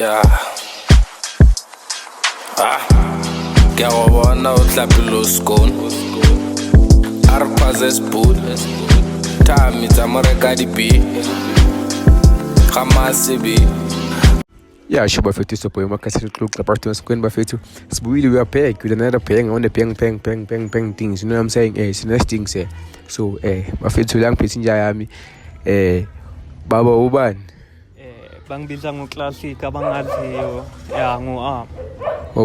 Yeah. Ngiyawabona uhlaphi lo scone. Arpaze spoon. Tami tsamoreka di B. Khamasi B. Yeah, sure, bafethu so my cassette club part to screen bafethu. We are paying with another paying on the paying things. You know what I'm saying? It's nice things. So bafethu lang passenger yami. Baba ubani? Bangibiza ngo-classic abangaziyo ngo-arm.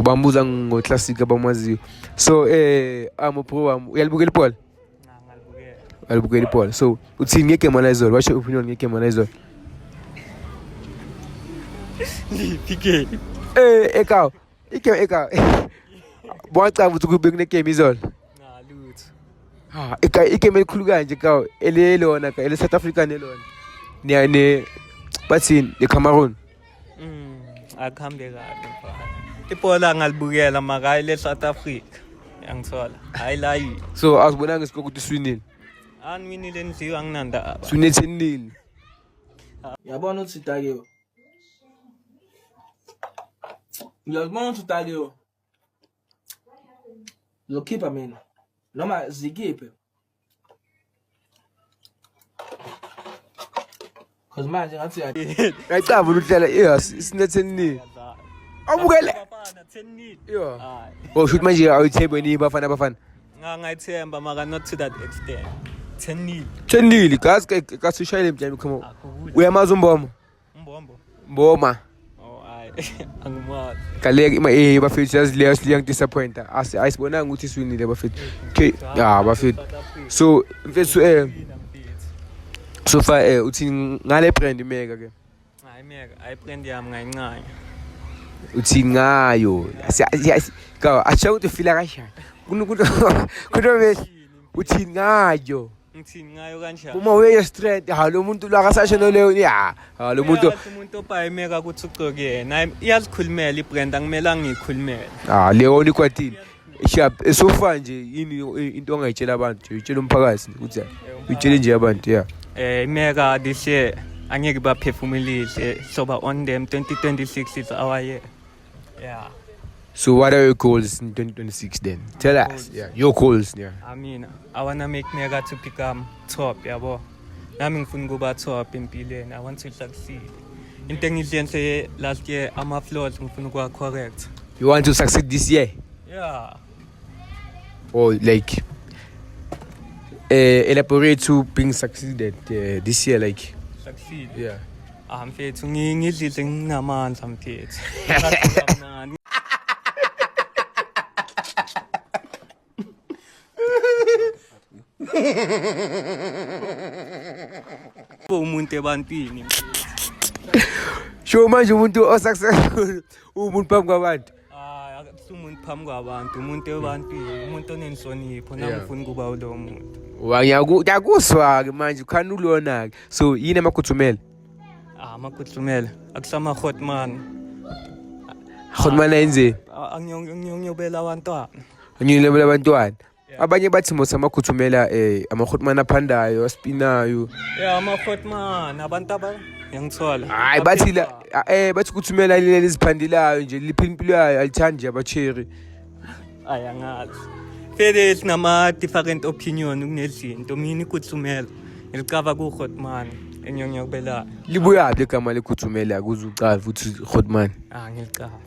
Bambuza ngo-classic abamaziyo. So pro wami uyalibukela ibhola? Ngalibukela. Alibukela ibhola. So uthini ngegame laizolo? What's your opinion ngegame laizolo? PK. Ekaw. Bwacaba ukuthi kube kunegame izolo. Lutho. Igame elikhulu kanje kawo elelona ka ele South African elona. Ne bathini eCameroon. Akuhambe kahle mfana. Ibhola ngalibukela maka ile South Africa. Yangithola. Hayi la yi. So asibonanga isikho ukuthi swinile. Angiwinile nziwa nginanda. Swinile 10-0. Yabona ukuthi Takiwe. Ngiyabona ukuthi Takiwe. Lo keeper mina. Noma zikipe. Cause manje ngathi Ngicaba ukuhlela isine 10-0. Awubukele. Bafana 10-0. Yeah. Hayi. Shoot manje awuthembe ni bafana. Ngangayithemba maka not to that extent. 10-0. 10-0 gas ushayele mjani come on. Uyamaza umboma. Mboma. Oh hayi. Angimazi. Kale bafethu yazileyo siyang disappointer. Asibonanga ukuthi swinile bafethu. Yeah bafethu. So mfethu so far uthi ngale brand mega ke. Hayi mega, ayi brand yami ngayincane. Uthi ngayo. Ka acha ukuthi feel kanjani. Kuno uthi ngayo. Ngithini ngayo kanjani? Uma uye straight lo muntu lakasasho no leyo lo muntu umuntu ophaye mega ukuthi uqoke yena iyazikhulumela ibrand angimelanga ngiyikhulumele. leyo likwatini. Sharp so far nje yini into ongayitshela abantu uyitshela umphakathi ukuthi uyitshele nje abantu Mega this year angeke baphefumulise so ba on them 2026 is our year. Yeah. So what are your goals in 2026 then? Tell us. Yeah, your goals. Yeah. I mean, I wanna make Mega to become top, yabo. Nami ngifuna ukuba top empilweni. I want to succeed. Into engiyenze last year ama flaws ngifuna ukwa correct. You want to succeed this year? Yeah. Or like elaborate to being succeeded this year like Succeed. yeah. Mfethu ngidlile nginamandla mfethu. Umuntu ebantwini. Show manje umuntu osuccessful umuntu phambi kwabantu. Umuntu phambi kwabantu, umuntu ebantwini, umuntu onenhlonipho nami ngifuna ukuba lo muntu. Ngiyakuzwa ke manje ukhana ulona ke. So yini amakhuthumela? Amakuthumela akusama hotman. Khona enze. Angiyobela abantwana. Ngiyilebela abantwana. Abanye bathi mose amakhuthumela amahotman aphandayo aspinayo. Ama-hotman abantu yangithola. Hayi bathi bathi kuthumela leli ziphandilayo nje liphila impilo yayo alithandi nje abacherry. Angazi. Fede sinama different opinion kunezinto mina ikuthumela ngilicava ku hotman enyonyobela. Libuya phi igama lekhuthumela kuze ucala futhi hotman. Ngilicava.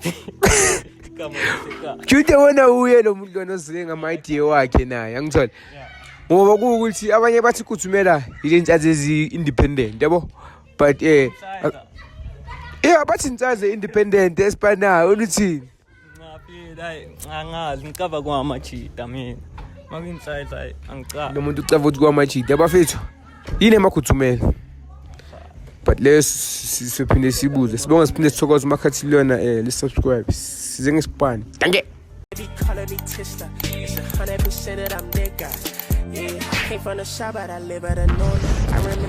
Jute wona uye lo muntu lona ozike ngama-idea wakhe naye angithola. Ngoba ukuthi abanye bathi kuthumela izintshazi ezi-independent yabo but bathi intshazi independent espanayo oluthini angazi ngicava kwamachita mina makinsize angicava lo muntu ucava ukuthi kwamachita abafethu yini emakhuthumela but siphinde sibuze sibonga siphinde sithokoza umakhathi lona subscribe size ngesipani danke It's 100% that I'm that guy. Yeah, I came from the shop, but I live at a north. I remember